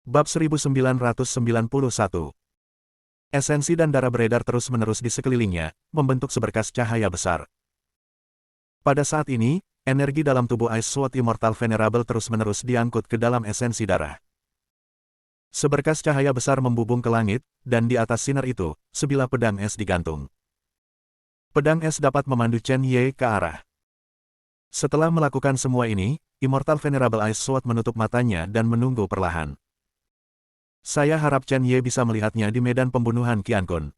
Bab 1991. Esensi dan darah beredar terus-menerus di sekelilingnya, membentuk seberkas cahaya besar. Pada saat ini, energi dalam tubuh Ice Sword Immortal Venerable terus-menerus diangkut ke dalam esensi darah. Seberkas cahaya besar membubung ke langit, dan di atas sinar itu, sebilah pedang es digantung. Pedang es dapat memandu Chen Ye ke arah. Setelah melakukan semua ini, Immortal Venerable Ice Sword menutup matanya dan menunggu perlahan. Saya harap Chen Ye bisa melihatnya di medan pembunuhan Qian Kun.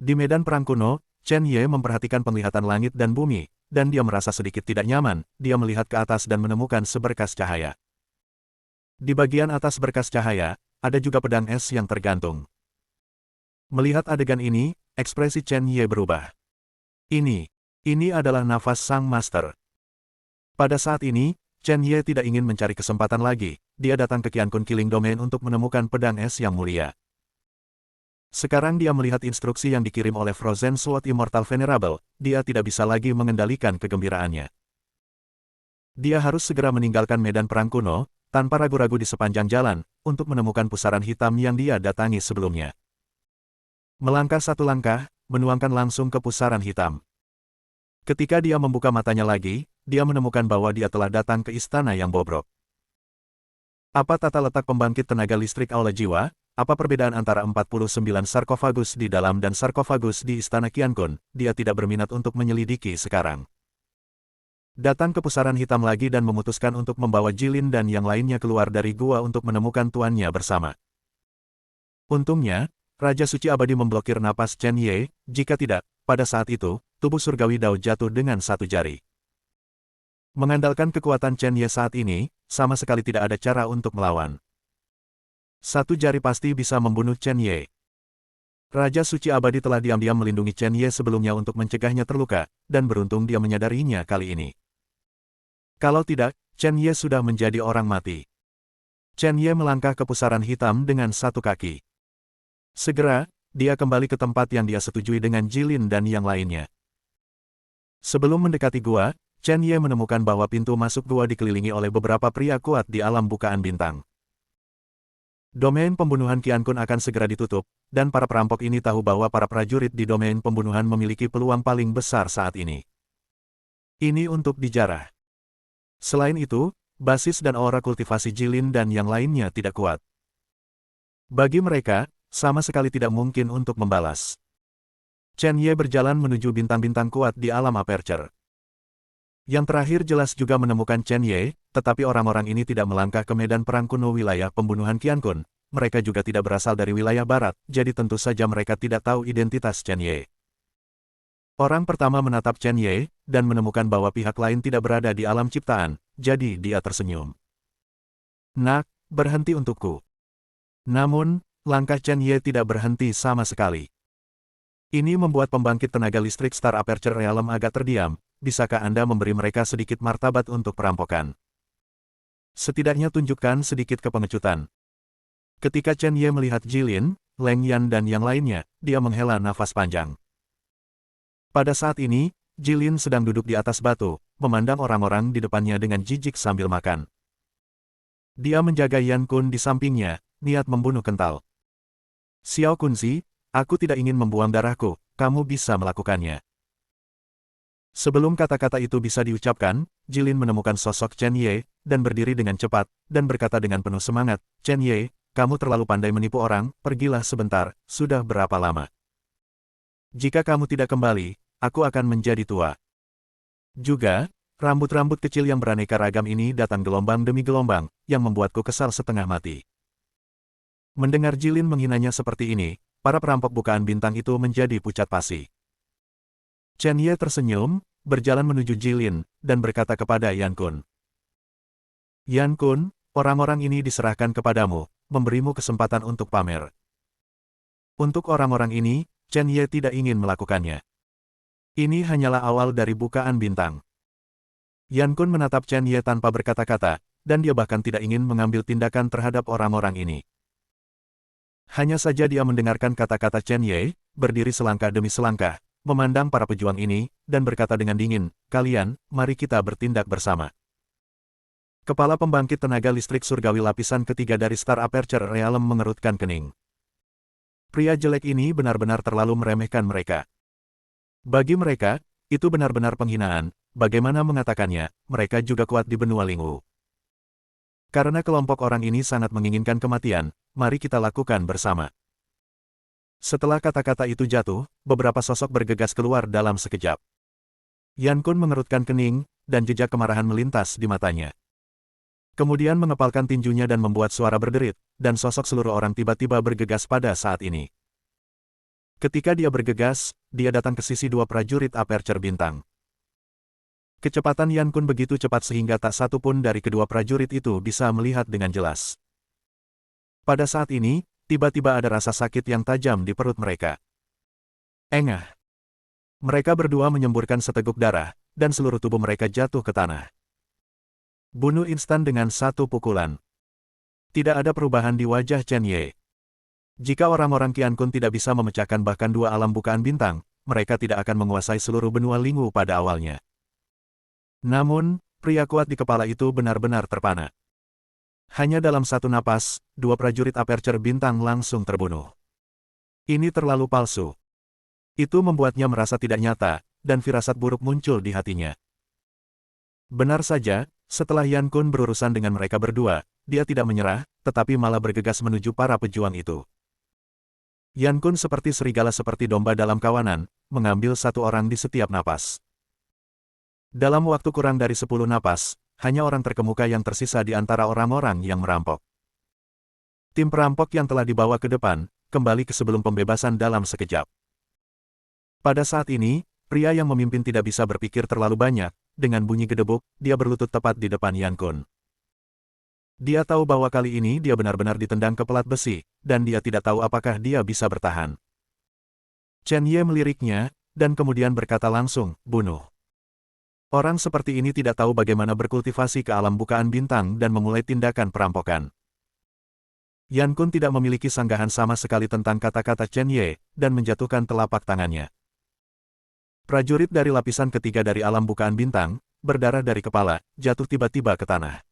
Di medan perang kuno, Chen Ye memperhatikan penglihatan langit dan bumi, dan dia merasa sedikit tidak nyaman. Dia melihat ke atas dan menemukan seberkas cahaya. Di bagian atas berkas cahaya, ada juga pedang es yang tergantung. Melihat adegan ini, ekspresi Chen Ye berubah. Ini adalah nafas sang master. Pada saat ini, Chen Ye tidak ingin mencari kesempatan lagi. Dia datang ke Qian Kun Killing Domain untuk menemukan pedang es yang mulia. Sekarang dia melihat instruksi yang dikirim oleh Frozen Sword Immortal Venerable, dia tidak bisa lagi mengendalikan kegembiraannya. Dia harus segera meninggalkan medan perang kuno, tanpa ragu-ragu di sepanjang jalan, untuk menemukan pusaran hitam yang dia datangi sebelumnya. Melangkah satu langkah, menuangkan langsung ke pusaran hitam. Ketika dia membuka matanya lagi, dia menemukan bahwa dia telah datang ke istana yang bobrok. Apa tata letak pembangkit tenaga listrik aula jiwa? Apa perbedaan antara 49 sarkofagus di dalam dan sarkofagus di istana Qian Kun? Dia tidak berminat untuk menyelidiki sekarang. Datang ke pusaran hitam lagi dan memutuskan untuk membawa Jilin dan yang lainnya keluar dari gua untuk menemukan tuannya bersama. Untungnya, Raja Suci Abadi memblokir napas Chen Ye, jika tidak, pada saat itu, tubuh surgawi Dao jatuh dengan satu jari. Mengandalkan kekuatan Chen Ye saat ini, sama sekali tidak ada cara untuk melawan. Satu jari pasti bisa membunuh Chen Ye. Raja Suci Abadi telah diam-diam melindungi Chen Ye sebelumnya untuk mencegahnya terluka, dan beruntung dia menyadarinya kali ini. Kalau tidak, Chen Ye sudah menjadi orang mati. Chen Ye melangkah ke pusaran hitam dengan satu kaki. Segera, dia kembali ke tempat yang dia setujui dengan Jilin dan yang lainnya. Sebelum mendekati gua, Chen Ye menemukan bahwa pintu masuk gua dikelilingi oleh beberapa pria kuat di alam bukaan bintang. Domain pembunuhan Qian Kun akan segera ditutup, dan para perampok ini tahu bahwa para prajurit di domain pembunuhan memiliki peluang paling besar saat ini. Ini untuk dijarah. Selain itu, basis dan aura kultivasi Jilin dan yang lainnya tidak kuat. Bagi mereka, sama sekali tidak mungkin untuk membalas. Chen Ye berjalan menuju bintang-bintang kuat di alam aperture. Yang terakhir jelas juga menemukan Chen Ye, tetapi orang-orang ini tidak melangkah ke medan perang kuno wilayah pembunuhan Qian Kun. Mereka juga tidak berasal dari wilayah barat, jadi tentu saja mereka tidak tahu identitas Chen Ye. Orang pertama menatap Chen Ye, dan menemukan bahwa pihak lain tidak berada di alam ciptaan, jadi dia tersenyum. Nak, berhenti untukku. Namun, langkah Chen Ye tidak berhenti sama sekali. Ini membuat pembangkit tenaga listrik Star Aperture Realm agak terdiam. Bisakah Anda memberi mereka sedikit martabat untuk perampokan? Setidaknya tunjukkan sedikit kepengecutan. Ketika Chen Ye melihat Jilin, Leng Yan dan yang lainnya, dia menghela nafas panjang. Pada saat ini, Jilin sedang duduk di atas batu, memandang orang-orang di depannya dengan jijik sambil makan. Dia menjaga Yan Kun di sampingnya, niat membunuh kental. Xiao Kunzi, aku tidak ingin membuang darahku, kamu bisa melakukannya. Sebelum kata-kata itu bisa diucapkan, Jilin menemukan sosok Chen Ye, dan berdiri dengan cepat, dan berkata dengan penuh semangat, Chen Ye, kamu terlalu pandai menipu orang, pergilah sebentar, sudah berapa lama? Jika kamu tidak kembali, aku akan menjadi tua. Juga, rambut-rambut kecil yang beraneka ragam ini datang gelombang demi gelombang, yang membuatku kesal setengah mati. Mendengar Jilin menghinanya seperti ini, para perampok bukaan bintang itu menjadi pucat pasi. Chen Ye tersenyum, berjalan menuju Jilin, dan berkata kepada Yan Kun. Yan Kun, orang-orang ini diserahkan kepadamu, memberimu kesempatan untuk pamer. Untuk orang-orang ini, Chen Ye tidak ingin melakukannya. Ini hanyalah awal dari bukaan bintang. Yan Kun menatap Chen Ye tanpa berkata-kata, dan dia bahkan tidak ingin mengambil tindakan terhadap orang-orang ini. Hanya saja dia mendengarkan kata-kata Chen Ye, berdiri selangkah demi selangkah, memandang para pejuang ini, dan berkata dengan dingin, kalian, mari kita bertindak bersama. Kepala pembangkit tenaga listrik surgawi lapisan ketiga dari Star Aperture Realm mengerutkan kening. Pria jelek ini benar-benar terlalu meremehkan mereka. Bagi mereka, itu benar-benar penghinaan. Bagaimana mengatakannya, mereka juga kuat di benua Lingwu. Karena kelompok orang ini sangat menginginkan kematian, mari kita lakukan bersama. Setelah kata-kata itu jatuh, beberapa sosok bergegas keluar dalam sekejap. Yan Kun mengerutkan kening, dan jejak kemarahan melintas di matanya. Kemudian mengepalkan tinjunya dan membuat suara berderit, dan sosok seluruh orang tiba-tiba bergegas pada saat ini. Ketika dia bergegas, dia datang ke sisi dua prajurit Aperture Bintang. Kecepatan Yan Kun begitu cepat sehingga tak satu pun dari kedua prajurit itu bisa melihat dengan jelas. Pada saat ini, tiba-tiba ada rasa sakit yang tajam di perut mereka. Engah. Mereka berdua menyemburkan seteguk darah, dan seluruh tubuh mereka jatuh ke tanah. Bunuh instan dengan satu pukulan. Tidak ada perubahan di wajah Chen Ye. Jika orang-orang Qian Kun tidak bisa memecahkan bahkan dua alam bukaan bintang, mereka tidak akan menguasai seluruh benua Lingwu pada awalnya. Namun, pria kuat di kepala itu benar-benar terpana. Hanya dalam satu napas, dua prajurit Aperture Bintang langsung terbunuh. Ini terlalu palsu. Itu membuatnya merasa tidak nyata, dan firasat buruk muncul di hatinya. Benar saja, setelah Yan Kun berurusan dengan mereka berdua, dia tidak menyerah, tetapi malah bergegas menuju para pejuang itu. Yan Kun seperti serigala seperti domba dalam kawanan, mengambil satu orang di setiap napas. Dalam waktu kurang dari 10 napas, hanya orang terkemuka yang tersisa di antara orang-orang yang merampok. Tim perampok yang telah dibawa ke depan, kembali ke sebelum pembebasan dalam sekejap. Pada saat ini, pria yang memimpin tidak bisa berpikir terlalu banyak, dengan bunyi gedebuk, dia berlutut tepat di depan Yan Kun. Dia tahu bahwa kali ini dia benar-benar ditendang ke pelat besi, dan dia tidak tahu apakah dia bisa bertahan. Chen Ye meliriknya, dan kemudian berkata langsung, bunuh. Orang seperti ini tidak tahu bagaimana berkultivasi ke alam bukaan bintang dan memulai tindakan perampokan. Yan Kun tidak memiliki sanggahan sama sekali tentang kata-kata Chen Ye, dan menjatuhkan telapak tangannya. Prajurit dari lapisan ketiga dari alam bukaan bintang, berdarah dari kepala, jatuh tiba-tiba ke tanah.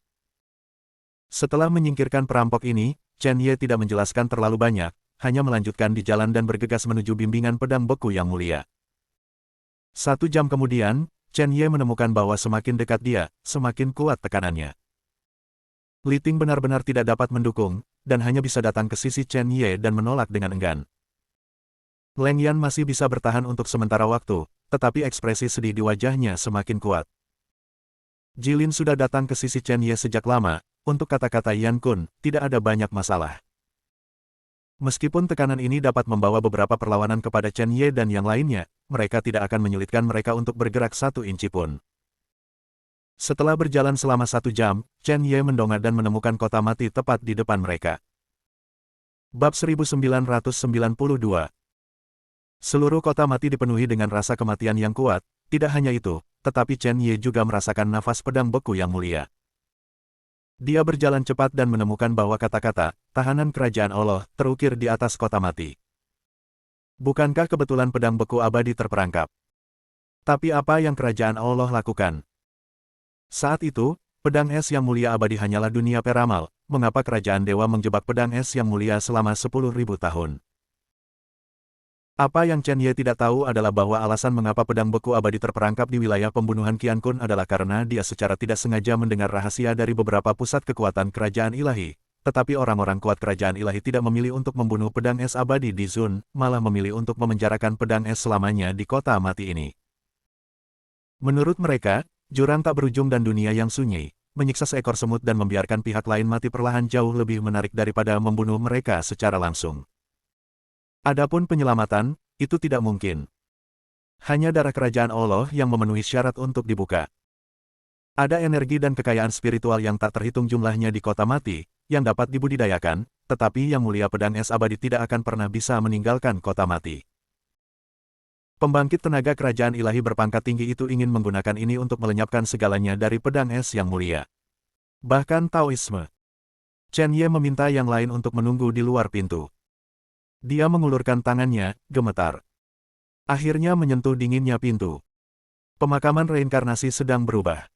Setelah menyingkirkan perampok ini, Chen Ye tidak menjelaskan terlalu banyak, hanya melanjutkan di jalan dan bergegas menuju bimbingan pedang beku yang mulia. 1 jam kemudian, Chen Ye menemukan bahwa semakin dekat dia, semakin kuat tekanannya. Li Ting benar-benar tidak dapat mendukung, dan hanya bisa datang ke sisi Chen Ye dan menolak dengan enggan. Leng Yan masih bisa bertahan untuk sementara waktu, tetapi ekspresi sedih di wajahnya semakin kuat. Jilin sudah datang ke sisi Chen Ye sejak lama, untuk kata-kata Yan Kun, tidak ada banyak masalah. Meskipun tekanan ini dapat membawa beberapa perlawanan kepada Chen Ye dan yang lainnya, mereka tidak akan menyulitkan mereka untuk bergerak 1 inci pun. Setelah berjalan selama 1 jam, Chen Ye mendongak dan menemukan kota mati tepat di depan mereka. Bab 1992. Seluruh kota mati dipenuhi dengan rasa kematian yang kuat, tidak hanya itu, tetapi Chen Ye juga merasakan nafas pedang beku yang mulia. Dia berjalan cepat dan menemukan bahwa kata-kata, tahanan kerajaan Allah, terukir di atas kota mati. Bukankah kebetulan pedang beku abadi terperangkap? Tapi apa yang kerajaan Allah lakukan? Saat itu, pedang es yang mulia abadi hanyalah dunia peramal, mengapa kerajaan dewa menjebak pedang es yang mulia selama 10.000 tahun? Apa yang Chen Ye tidak tahu adalah bahwa alasan mengapa pedang beku abadi terperangkap di wilayah pembunuhan Qian Kun adalah karena dia secara tidak sengaja mendengar rahasia dari beberapa pusat kekuatan kerajaan ilahi, tetapi orang-orang kuat kerajaan ilahi tidak memilih untuk membunuh pedang es abadi di Zun, malah memilih untuk memenjarakan pedang es selamanya di kota mati ini. Menurut mereka, jurang tak berujung dan dunia yang sunyi, menyiksa seekor semut dan membiarkan pihak lain mati perlahan jauh lebih menarik daripada membunuh mereka secara langsung. Adapun penyelamatan, itu tidak mungkin. Hanya darah kerajaan Allah yang memenuhi syarat untuk dibuka. Ada energi dan kekayaan spiritual yang tak terhitung jumlahnya di kota mati, yang dapat dibudidayakan, tetapi yang mulia pedang es abadi tidak akan pernah bisa meninggalkan kota mati. Pembangkit tenaga kerajaan ilahi berpangkat tinggi itu ingin menggunakan ini untuk melenyapkan segalanya dari pedang es yang mulia. Bahkan Taoisme. Chen Ye meminta yang lain untuk menunggu di luar pintu. Dia mengulurkan tangannya, gemetar. Akhirnya menyentuh dinginnya pintu. Pemakaman reinkarnasi sedang berubah.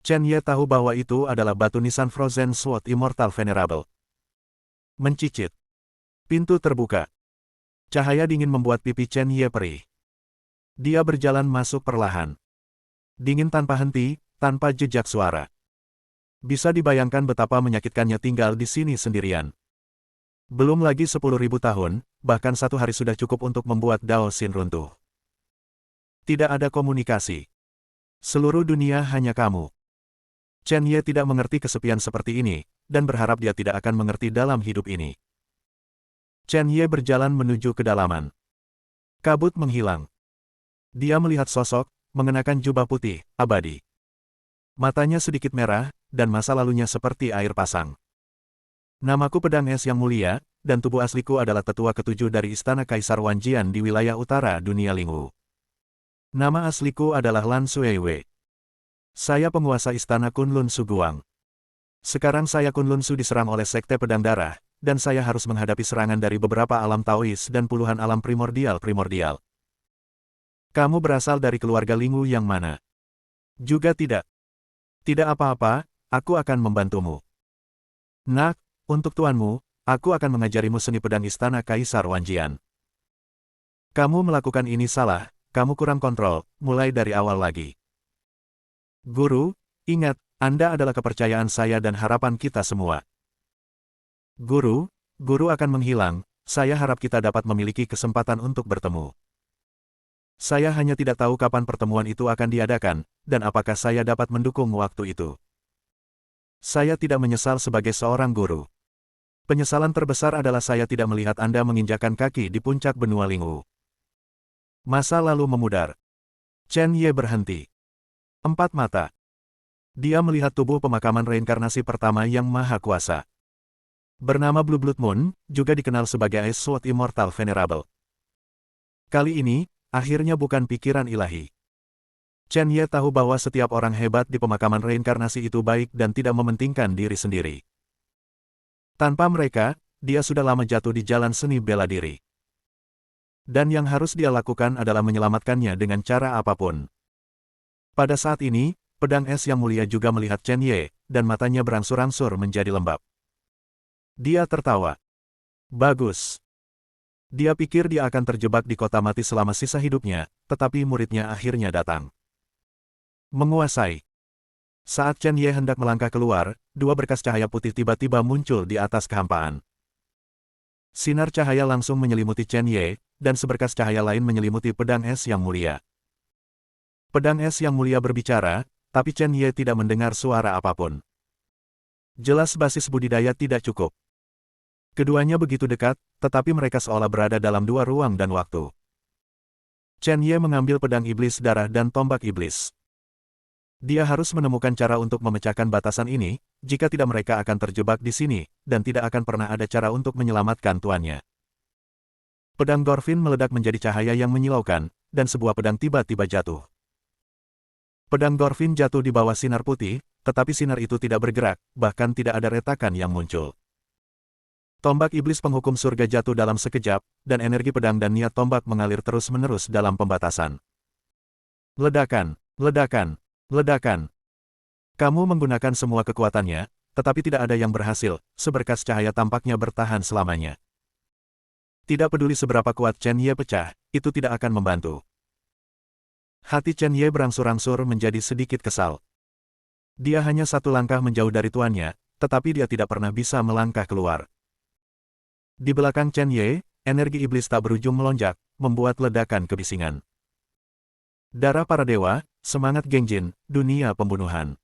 Chen Ye tahu bahwa itu adalah batu nisan Frozen Sword Immortal Venerable. Mencicit. Pintu terbuka. Cahaya dingin membuat pipi Chen Ye perih. Dia berjalan masuk perlahan. Dingin tanpa henti, tanpa jejak suara. Bisa dibayangkan betapa menyakitkannya tinggal di sini sendirian. Belum lagi 10.000 tahun, bahkan satu hari sudah cukup untuk membuat Dao Xin runtuh. Tidak ada komunikasi. Seluruh dunia hanya kamu. Chen Ye tidak mengerti kesepian seperti ini, dan berharap dia tidak akan mengerti dalam hidup ini. Chen Ye berjalan menuju kedalaman. Kabut menghilang. Dia melihat sosok, mengenakan jubah putih, abadi. Matanya sedikit merah, dan masa lalunya seperti air pasang. Namaku Pedang Es yang mulia, dan tubuh asliku adalah tetua ketujuh dari Istana Kaisar Wanjian di wilayah utara dunia Lingwu. Nama asliku adalah Lan Suiwei. Saya penguasa Istana Kunlun Su Guang. Sekarang saya Kunlun Su diserang oleh Sekte Pedang Darah, dan saya harus menghadapi serangan dari beberapa alam Taois dan puluhan alam primordial. Kamu berasal dari keluarga Lingwu yang mana? Juga tidak. Tidak apa-apa, aku akan membantumu. Nak, untuk tuanmu, aku akan mengajarimu seni pedang Istana Kaisar Wanjian. Kamu melakukan ini salah, kamu kurang kontrol, mulai dari awal lagi. Guru, ingat, Anda adalah kepercayaan saya dan harapan kita semua. Guru akan menghilang, saya harap kita dapat memiliki kesempatan untuk bertemu. Saya hanya tidak tahu kapan pertemuan itu akan diadakan, dan apakah saya dapat mendukung waktu itu. Saya tidak menyesal sebagai seorang guru. Penyesalan terbesar adalah saya tidak melihat Anda menginjakkan kaki di puncak benua Lingwu. Masa lalu memudar. Chen Ye berhenti. 4 mata. Dia melihat tubuh pemakaman reinkarnasi pertama yang maha kuasa. Bernama Blue Blood Moon, juga dikenal sebagai Ice Sword Immortal Venerable. Kali ini, akhirnya bukan pikiran ilahi. Chen Ye tahu bahwa setiap orang hebat di pemakaman reinkarnasi itu baik dan tidak mementingkan diri sendiri. Tanpa mereka, dia sudah lama jatuh di jalan seni bela diri. Dan yang harus dia lakukan adalah menyelamatkannya dengan cara apapun. Pada saat ini, pedang es yang mulia juga melihat Chen Ye, dan matanya berangsur-angsur menjadi lembab. Dia tertawa. Bagus. Dia pikir dia akan terjebak di kota mati selama sisa hidupnya, tetapi muridnya akhirnya datang. Menguasai. Saat Chen Ye hendak melangkah keluar, 2 berkas cahaya putih tiba-tiba muncul di atas kehampaan. Sinar cahaya langsung menyelimuti Chen Ye, dan seberkas cahaya lain menyelimuti pedang es yang mulia. Pedang es yang mulia berbicara, tapi Chen Ye tidak mendengar suara apapun. Jelas basis budidaya tidak cukup. Keduanya begitu dekat, tetapi mereka seolah berada dalam 2 ruang dan waktu. Chen Ye mengambil pedang iblis darah dan tombak iblis. Dia harus menemukan cara untuk memecahkan batasan ini, jika tidak mereka akan terjebak di sini, dan tidak akan pernah ada cara untuk menyelamatkan tuannya. Pedang Gorfin meledak menjadi cahaya yang menyilaukan, dan sebuah pedang tiba-tiba jatuh. Pedang Gorfin jatuh di bawah sinar putih, tetapi sinar itu tidak bergerak, bahkan tidak ada retakan yang muncul. Tombak iblis penghukum surga jatuh dalam sekejap, dan energi pedang dan niat tombak mengalir terus-menerus dalam pembatasan. Ledakan, ledakan, ledakan. Kamu menggunakan semua kekuatannya, tetapi tidak ada yang berhasil, seberkas cahaya tampaknya bertahan selamanya. Tidak peduli seberapa kuat Chen Ye pecah, itu tidak akan membantu. Hati Chen Ye berangsur-angsur menjadi sedikit kesal. Dia hanya 1 langkah menjauh dari tuannya, tetapi dia tidak pernah bisa melangkah keluar. Di belakang Chen Ye, energi iblis tak berujung melonjak, membuat ledakan kebisingan. Darah para dewa, semangat Gengjin, dunia pembunuhan.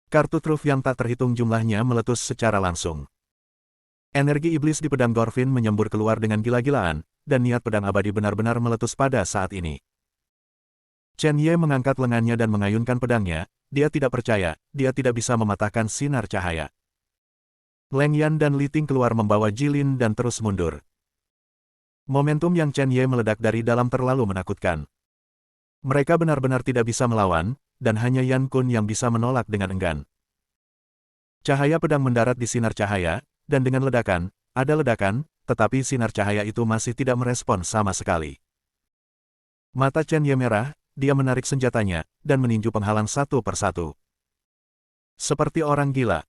Kartu truf yang tak terhitung jumlahnya meletus secara langsung. Energi iblis di pedang Gorfin menyembur keluar dengan gila-gilaan, dan niat pedang abadi benar-benar meletus pada saat ini. Chen Ye mengangkat lengannya dan mengayunkan pedangnya, dia tidak percaya, dia tidak bisa mematahkan sinar cahaya. Leng Yan dan Li Ting keluar membawa Jilin dan terus mundur. Momentum yang Chen Ye meledak dari dalam terlalu menakutkan. Mereka benar-benar tidak bisa melawan, dan hanya Yan Kun yang bisa menolak dengan enggan. Cahaya pedang mendarat di sinar cahaya, dan dengan ledakan, ada ledakan, tetapi sinar cahaya itu masih tidak merespon sama sekali. Mata Chen Ye merah, dia menarik senjatanya, dan meninju penghalang satu persatu. Seperti orang gila.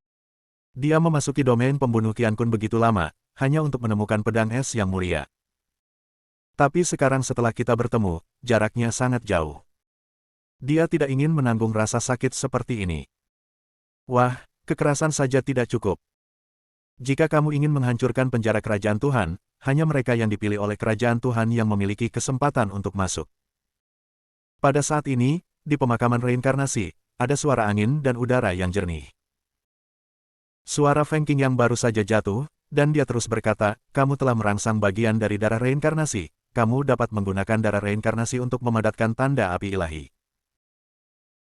Dia memasuki domain pembunuh Qian Kun begitu lama, hanya untuk menemukan pedang es yang mulia. Tapi sekarang setelah kita bertemu, jaraknya sangat jauh. Dia tidak ingin menanggung rasa sakit seperti ini. Wah, kekerasan saja tidak cukup. Jika kamu ingin menghancurkan penjara kerajaan Tuhan, hanya mereka yang dipilih oleh kerajaan Tuhan yang memiliki kesempatan untuk masuk. Pada saat ini, di pemakaman reinkarnasi, ada suara angin dan udara yang jernih. Suara Feng Qing yang baru saja jatuh, dan dia terus berkata, kamu telah merangsang bagian dari darah reinkarnasi, kamu dapat menggunakan darah reinkarnasi untuk memadatkan tanda api ilahi.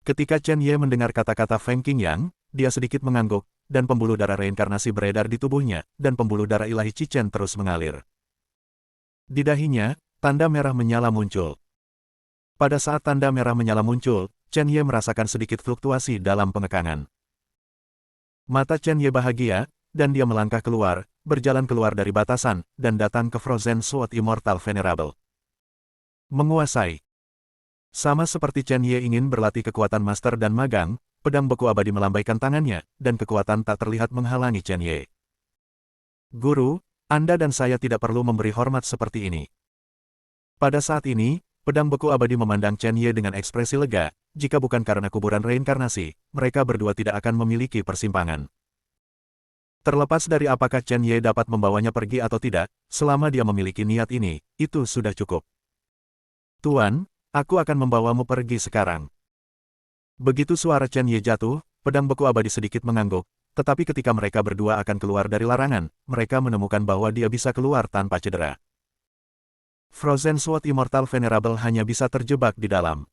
Ketika Chen Ye mendengar kata-kata Feng Qing Yang, dia sedikit mengangguk, dan pembuluh darah reinkarnasi beredar di tubuhnya, dan pembuluh darah ilahi Cichen terus mengalir. Di dahinya, tanda merah menyala muncul. Pada saat tanda merah menyala muncul, Chen Ye merasakan sedikit fluktuasi dalam pengekangan. Mata Chen Ye bahagia, dan dia melangkah keluar, berjalan keluar dari batasan, dan datang ke Frozen Sword Immortal Venerable. Menguasai. Sama seperti Chen Ye ingin berlatih kekuatan master dan magang, pedang beku abadi melambaikan tangannya, dan kekuatan tak terlihat menghalangi Chen Ye. Guru, Anda dan saya tidak perlu memberi hormat seperti ini. Pada saat ini, pedang beku abadi memandang Chen Ye dengan ekspresi lega, jika bukan karena kuburan reinkarnasi, mereka berdua tidak akan memiliki persimpangan. Terlepas dari apakah Chen Ye dapat membawanya pergi atau tidak, selama dia memiliki niat ini, itu sudah cukup. Tuan, aku akan membawamu pergi sekarang. Begitu suara Chen Ye jatuh, pedang beku abadi sedikit mengangguk, tetapi ketika mereka berdua akan keluar dari larangan, mereka menemukan bahwa dia bisa keluar tanpa cedera. Frozen Sword Immortal Venerable hanya bisa terjebak di dalam.